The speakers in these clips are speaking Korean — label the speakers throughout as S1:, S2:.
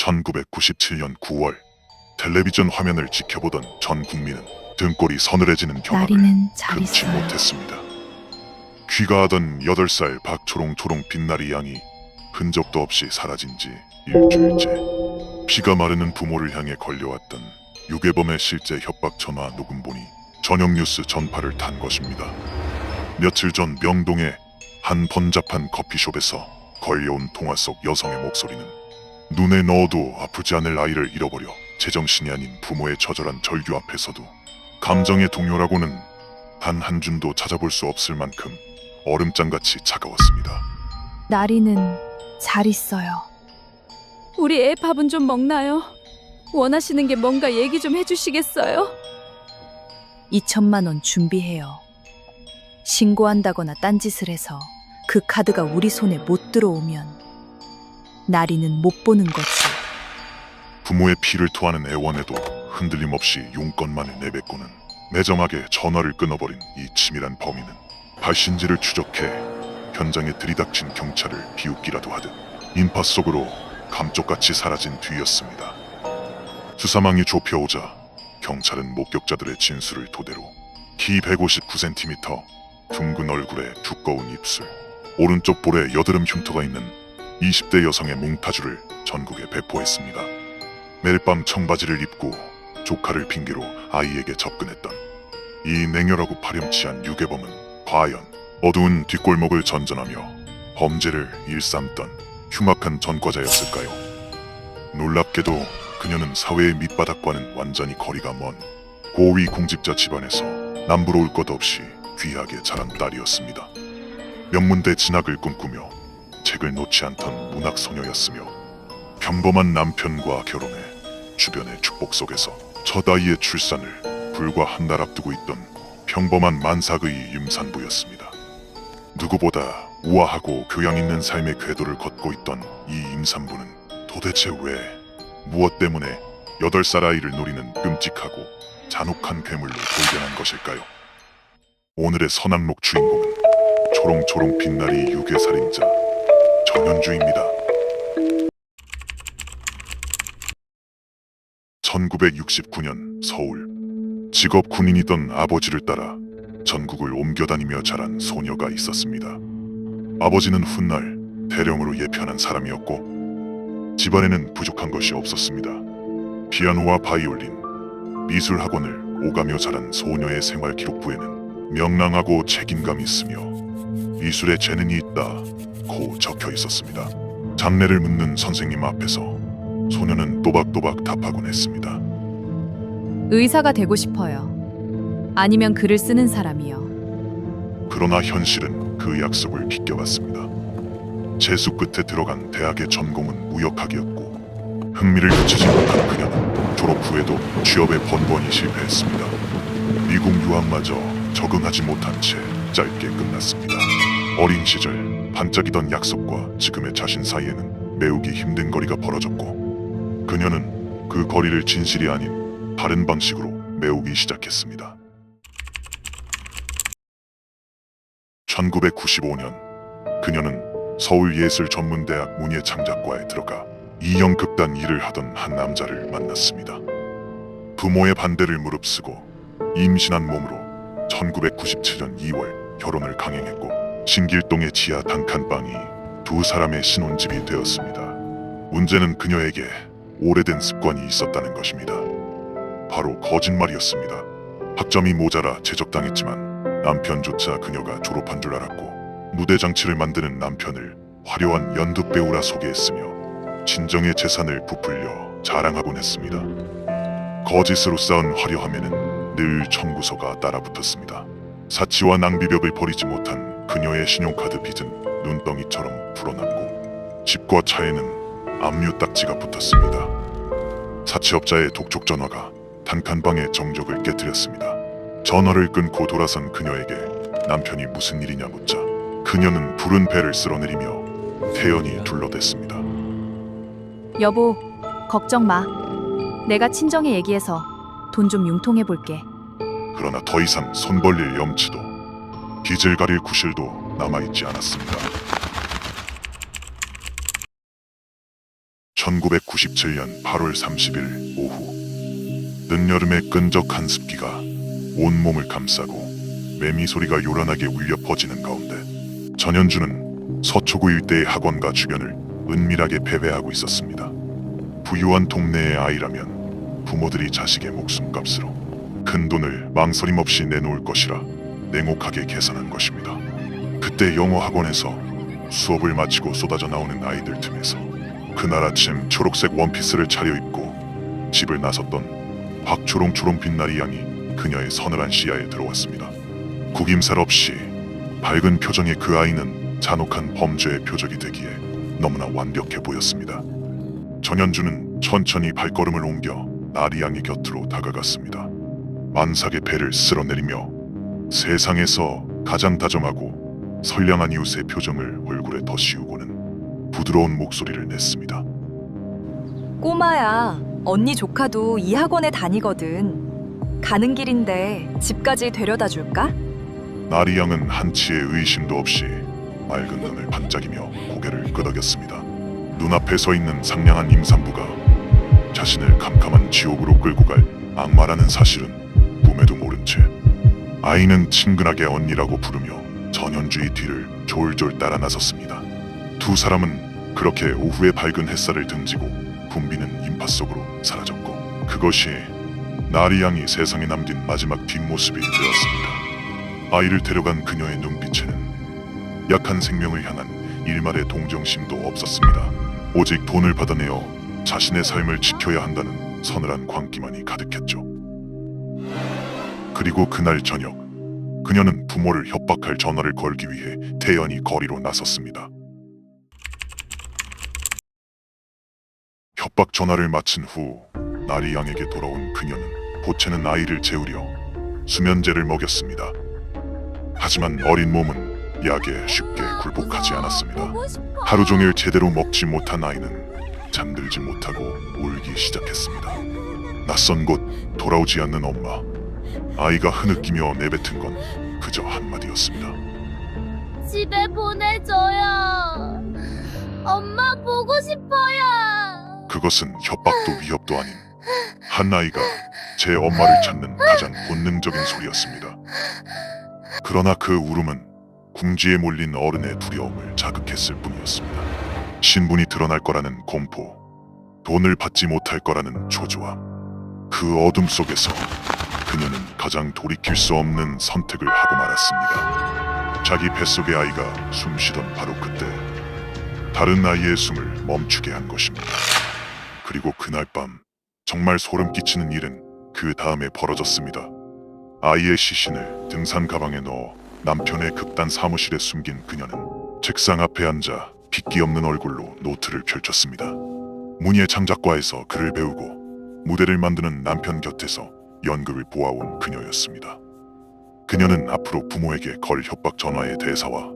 S1: 1997년 9월 텔레비전 화면을 지켜보던 전 국민은 등골이 서늘해지는 경험을
S2: 나리는 잘
S1: 금치
S2: 있어요.
S1: 못했습니다. 귀가하던 8살 박초롱초롱 빛나리 양이 흔적도 없이 사라진 지 일주일째. 피가 마르는 부모를 향해 걸려왔던 유괴범의 실제 협박 전화 녹음본이 저녁 뉴스 전파를 탄 것입니다. 며칠 전 명동의 한 번잡한 커피숍에서 걸려온 통화 속 여성의 목소리는 눈에 넣어도 아프지 않을 아이를 잃어버려 제정신이 아닌 부모의 처절한 절규 앞에서도 감정의 동요라고는 단 한 줌도 찾아볼 수 없을 만큼 얼음장같이 차가웠습니다.
S2: 나리는 잘 있어요.
S3: 우리 애 밥은 좀 먹나요? 원하시는 게 뭔가 얘기 좀 해주시겠어요?
S2: 2천만 원 준비해요. 신고한다거나 딴짓을 해서 그 카드가 우리 손에 못 들어오면 나리는 못 보는 거지.
S1: 부모의 피를 토하는 애원에도 흔들림 없이 용건만을 내뱉고는 매정하게 전화를 끊어버린 이 치밀한 범인은 발신지를 추적해 현장에 들이닥친 경찰을 비웃기라도 하듯 인파 속으로 감쪽같이 사라진 뒤였습니다. 수사망이 좁혀오자 경찰은 목격자들의 진술을 토대로 키 159cm, 둥근 얼굴에 두꺼운 입술, 오른쪽 볼에 여드름 흉터가 있는 20대 여성의 몽타주를 전국에 배포했습니다. 매일 밤 청바지를 입고 조카를 핑계로 아이에게 접근했던 이 냉혈하고 파렴치한 유괴범은 과연 어두운 뒷골목을 전전하며 범죄를 일삼던 흉악한 전과자였을까요? 놀랍게도 그녀는 사회의 밑바닥과는 완전히 거리가 먼 고위 공직자 집안에서 남부러 올 것 없이 귀하게 자란 딸이었습니다. 명문대 진학을 꿈꾸며 책을 놓지 않던 문학소녀였으며 평범한 남편과 결혼해 주변의 축복 속에서 첫 아이의 출산을 불과 한 달 앞두고 있던 평범한 만삭의 임산부였습니다. 누구보다 우아하고 교양 있는 삶의 궤도를 걷고 있던 이 임산부는 도대체 왜, 무엇 때문에 8살 아이를 노리는 끔찍하고 잔혹한 괴물로 돌변한 것일까요? 오늘의 선악록 주인공은 초롱초롱 빛나리 유괴살인자 전현주입니다. 1969년 서울. 직업 군인이던 아버지를 따라 전국을 옮겨다니며 자란 소녀가 있었습니다. 아버지는 훗날 대령으로 예편한 사람이었고 집안에는 부족한 것이 없었습니다. 피아노와 바이올린, 미술학원을 오가며 자란 소녀의 생활 기록부에는 명랑하고 책임감이 있으며 미술에 재능이 있다고 적혀 있었습니다. 장례를 묻는 선생님 앞에서 소녀는 또박또박 답하곤 했습니다.
S2: 의사가 되고 싶어요. 아니면 글을 쓰는 사람이요.
S1: 그러나 현실은 그 약속을 비껴갔습니다. 재수 끝에 들어간 대학의 전공은 무역학이었고 흥미를 그치지 못한 그녀는 졸업 후에도 취업에 번번이 실패했습니다. 미국 유학마저 적응하지 못한 채 짧게 끝났습니다. 어린 시절 반짝이던 약속과 지금의 자신 사이에는 메우기 힘든 거리가 벌어졌고 그녀는 그 거리를 진실이 아닌 다른 방식으로 메우기 시작했습니다. 1995년 그녀는 서울예술전문대학 문예창작과에 들어가 이영극단 일을 하던 한 남자를 만났습니다. 부모의 반대를 무릅쓰고 임신한 몸으로 1997년 2월 결혼을 강행했고 신길동의 지하 단칸방이 두 사람의 신혼집이 되었습니다. 문제는 그녀에게 오래된 습관이 있었다는 것입니다. 바로 거짓말이었습니다. 학점이 모자라 제적당했지만 남편조차 그녀가 졸업한 줄 알았고 무대 장치를 만드는 남편을 화려한 연극배우라 소개했으며 친정의 재산을 부풀려 자랑하곤 했습니다. 거짓으로 쌓은 화려함에는 늘 청구서가 따라붙었습니다. 사치와 낭비벽을 버리지 못한 그녀의 신용카드 빚은 눈덩이처럼 불어났고 집과 차에는 압류 딱지가 붙었습니다. 사채업자의 독촉 전화가 단칸방의 정적을 깨뜨렸습니다. 전화를 끊고 돌아선 그녀에게 남편이 무슨 일이냐 묻자 그녀는 푸른 배를 쓸어내리며 태연히 둘러댔습니다.
S2: 여보, 걱정 마. 내가 친정에 얘기해서 돈 좀 융통해 볼게.
S1: 그러나 더 이상 손 벌릴 염치도 빚을 가릴 구실도 남아있지 않았습니다. 1997년 8월 30일 오후, 늦여름의 끈적한 습기가 온몸을 감싸고 매미 소리가 요란하게 울려 퍼지는 가운데 전현주는 서초구 일대의 학원과 주변을 은밀하게 배회하고 있었습니다. 부유한 동네의 아이라면 부모들이 자식의 목숨값으로 큰 돈을 망설임 없이 내놓을 것이라 냉혹하게 계산한 것입니다. 그때 영어 학원에서 수업을 마치고 쏟아져 나오는 아이들 틈에서 그날 아침 초록색 원피스를 차려입고 집을 나섰던 박초롱초롱 빛나리 양이 그녀의 서늘한 시야에 들어왔습니다. 구김살 없이 밝은 표정의 그 아이는 잔혹한 범죄의 표적이 되기에 너무나 완벽해 보였습니다. 전현주는 천천히 발걸음을 옮겨 나리 양의 곁으로 다가갔습니다. 만삭의 배를 쓸어내리며 세상에서 가장 다정하고 선량한 이웃의 표정을 얼굴에 덧씌우고는 부드러운 목소리를 냈습니다.
S4: 꼬마야, 언니 조카도 이 학원에 다니거든. 가는 길인데 집까지 데려다 줄까?
S1: 나리 양은 한치의 의심도 없이 맑은 눈을 반짝이며 고개를 끄덕였습니다. 눈앞에 서 있는 상냥한 임산부가 자신을 캄캄한 지옥으로 끌고 갈 악마라는 사실은 꿈에도 모른 채 아이는 친근하게 언니라고 부르며 전현주의 뒤를 졸졸 따라 나섰습니다. 두 사람은 그렇게 오후의 밝은 햇살을 등지고 붐비는 인파 속으로 사라졌고, 그것이 나리 양이 세상에 남긴 마지막 뒷모습이 되었습니다. 아이를 데려간 그녀의 눈빛에는 약한 생명을 향한 일말의 동정심도 없었습니다. 오직 돈을 받아내어 자신의 삶을 지켜야 한다는 서늘한 광기만이 가득했죠. 그리고 그날 저녁, 그녀는 부모를 협박할 전화를 걸기 위해 태연히 거리로 나섰습니다. 협박 전화를 마친 후 나리 양에게 돌아온 그녀는 보채는 아이를 재우려 수면제를 먹였습니다. 하지만 어린 몸은 약에 쉽게 굴복하지 않았습니다. 하루 종일 제대로 먹지 못한 아이는 잠들지 못하고 울기 시작했습니다. 낯선 곳, 돌아오지 않는 엄마. 아이가 흐느끼며 내뱉은 건 그저 한마디였습니다.
S5: 집에 보내줘요. 엄마 보고 싶어요.
S1: 그것은 협박도 위협도 아닌 한 아이가 제 엄마를 찾는 가장 본능적인 소리였습니다. 그러나 그 울음은 궁지에 몰린 어른의 두려움을 자극했을 뿐이었습니다. 신분이 드러날 거라는 공포, 돈을 받지 못할 거라는 초조함. 그 어둠 속에서 그녀는 가장 돌이킬 수 없는 선택을 하고 말았습니다. 자기 뱃속의 아이가 숨쉬던 바로 그때 다른 아이의 숨을 멈추게 한 것입니다. 그리고 그날 밤 정말 소름 끼치는 일은 그 다음에 벌어졌습니다. 아이의 시신을 등산 가방에 넣어 남편의 극단 사무실에 숨긴 그녀는 책상 앞에 앉아 빗기 없는 얼굴로 노트를 펼쳤습니다. 문예 창작과에서 글을 배우고 무대를 만드는 남편 곁에서 연극을 보아온 그녀였습니다. 그녀는 앞으로 부모에게 걸 협박 전화의 대사와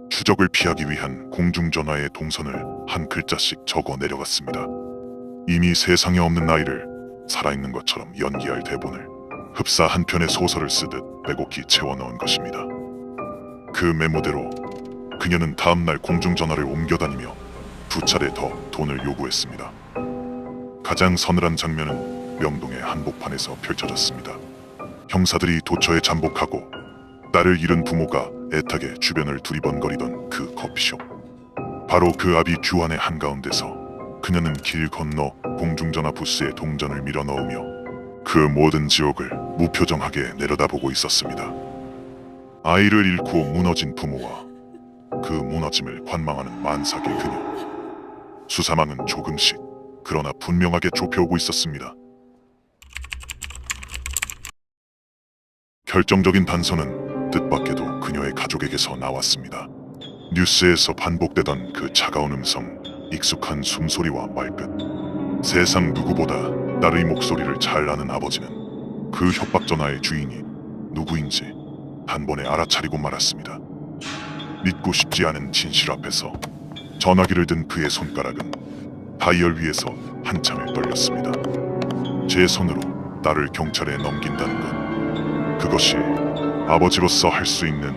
S1: 추적을 피하기 위한 공중전화의 동선을 한 글자씩 적어 내려갔습니다. 이미 세상에 없는 아이를 살아있는 것처럼 연기할 대본을 흡사 한 편의 소설을 쓰듯 빼곡히 채워넣은 것입니다. 그 메모대로 그녀는 다음날 공중전화를 옮겨다니며 두 차례 더 돈을 요구했습니다. 가장 서늘한 장면은 명동의 한복판에서 펼쳐졌습니다. 형사들이 도처에 잠복하고 딸을 잃은 부모가 애타게 주변을 두리번거리던 그 커피숍. 바로 그 아비 주안의 한가운데서 그녀는 길 건너 공중전화 부스에 동전을 밀어넣으며 그 모든 지옥을 무표정하게 내려다보고 있었습니다. 아이를 잃고 무너진 부모와 그 무너짐을 관망하는 만삭의 그녀. 수사망은 조금씩 그러나 분명하게 좁혀오고 있었습니다. 결정적인 단서는 뜻밖에도 그녀의 가족에게서 나왔습니다. 뉴스에서 반복되던 그 차가운 음성, 익숙한 숨소리와 말끝. 세상 누구보다 딸의 목소리를 잘 아는 아버지는 그 협박 전화의 주인이 누구인지 단번에 알아차리고 말았습니다. 믿고 싶지 않은 진실 앞에서 전화기를 든 그의 손가락은 다이얼 위에서 한참을 떨렸습니다. 제 손으로 딸을 경찰에 넘긴다는 것, 그것이 아버지로서 할 수 있는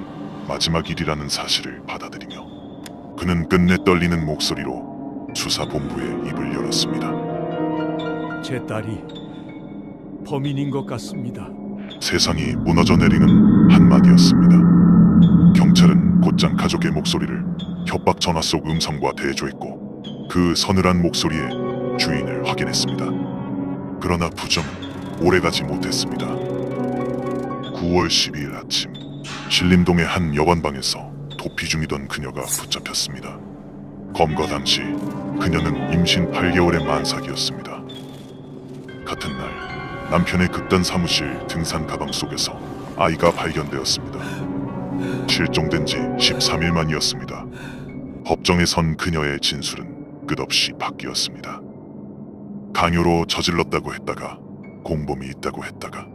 S1: 마지막 일이라는 사실을 받아들이며 그는 끝내 떨리는 목소리로 수사본부의 입을 열었습니다.
S6: 제 딸이 범인인 것 같습니다.
S1: 세상이 무너져 내리는 한마디였습니다. 경찰은 곧장 가족의 목소리를 협박 전화 속 음성과 대조했고 그 서늘한 목소리의 주인을 확인했습니다. 그러나 부정은 오래가지 못했습니다. 9월 12일 아침 신림동의 한 여관방에서 도피 중이던 그녀가 붙잡혔습니다. 검거 당시 그녀는 임신 8개월의 만삭이었습니다. 같은 날 남편의 극단 사무실 등산 가방 속에서 아이가 발견되었습니다. 실종된 지 13일 만이었습니다. 법정에 선 그녀의 진술은 끝없이 바뀌었습니다. 강요로 저질렀다고 했다가 공범이 있다고 했다가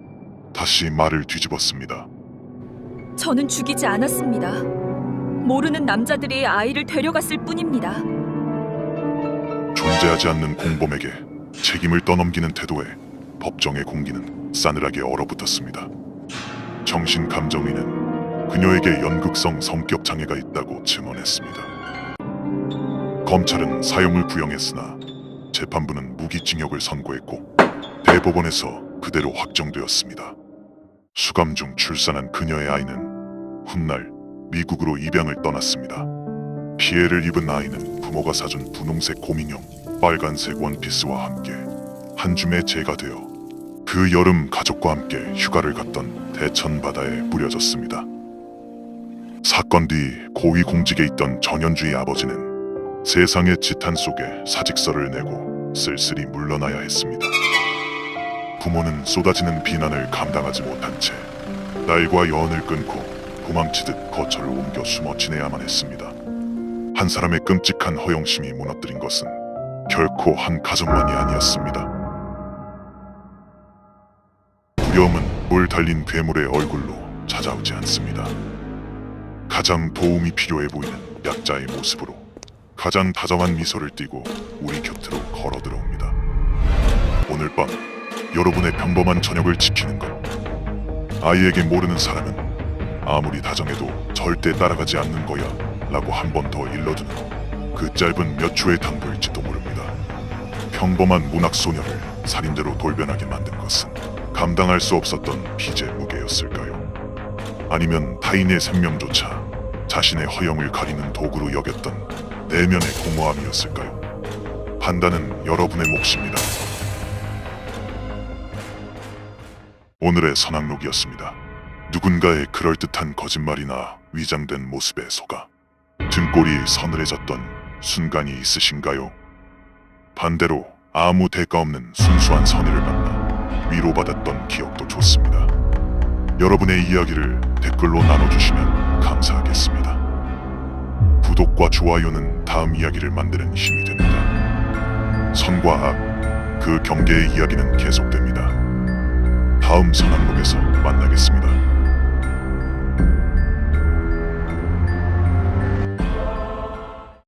S1: 다시 말을 뒤집었습니다.
S4: 저는 죽이지 않았습니다. 모르는 남자들이 아이를 데려갔을 뿐입니다.
S1: 존재하지 않는 공범에게 책임을 떠넘기는 태도에 법정의 공기는 싸늘하게 얼어붙었습니다. 정신감정의는 그녀에게 연극성 성격 장애가 있다고 증언했습니다. 검찰은 사형을 구형했으나 재판부는 무기징역을 선고했고 대법원에서 그대로 확정되었습니다. 수감 중 출산한 그녀의 아이는 훗날 미국으로 입양을 떠났습니다. 피해를 입은 아이는 부모가 사준 분홍색 곰인형 빨간색 원피스와 함께 한 줌의 재가 되어 그 여름 가족과 함께 휴가를 갔던 대천 바다에 뿌려졌습니다. 사건 뒤 고위공직에 있던 전현주의 아버지는 세상의 지탄 속에 사직서를 내고 쓸쓸히 물러나야 했습니다. 부모는 쏟아지는 비난을 감당하지 못한 채 딸과 여언을 끊고 도망치듯 거처를 옮겨 숨어 지내야만 했습니다. 한 사람의 끔찍한 허영심이 무너뜨린 것은 결코 한 가정만이 아니었습니다. 두려움은 물 달린 괴물의 얼굴로 찾아오지 않습니다. 가장 도움이 필요해 보이는 약자의 모습으로 가장 다정한 미소를 띠고 우리 곁으로 걸어 들어옵니다. 오늘 밤 여러분의 평범한 저녁을 지키는 것. 아이에게 모르는 사람은 아무리 다정해도 절대 따라가지 않는 거야 라고 한 번 더 일러주는 그 짧은 몇 초의 당부일지도 모릅니다. 평범한 문학소녀를 살인죄로 돌변하게 만든 것은 감당할 수 없었던 빚의 무게였을까요? 아니면 타인의 생명조차 자신의 허영을 가리는 도구로 여겼던 내면의 공허함이었을까요? 판단은 여러분의 몫입니다. 오늘의 선악록이었습니다. 누군가의 그럴듯한 거짓말이나 위장된 모습에 속아 등골이 서늘해졌던 순간이 있으신가요? 반대로 아무 대가 없는 순수한 선의를 만나 위로받았던 기억도 좋습니다. 여러분의 이야기를 댓글로 나눠주시면 감사하겠습니다. 구독과 좋아요는 다음 이야기를 만드는 힘이 됩니다. 선과 악, 그 경계의 이야기는 계속됩니다. 다음 선악록에서 만나겠습니다.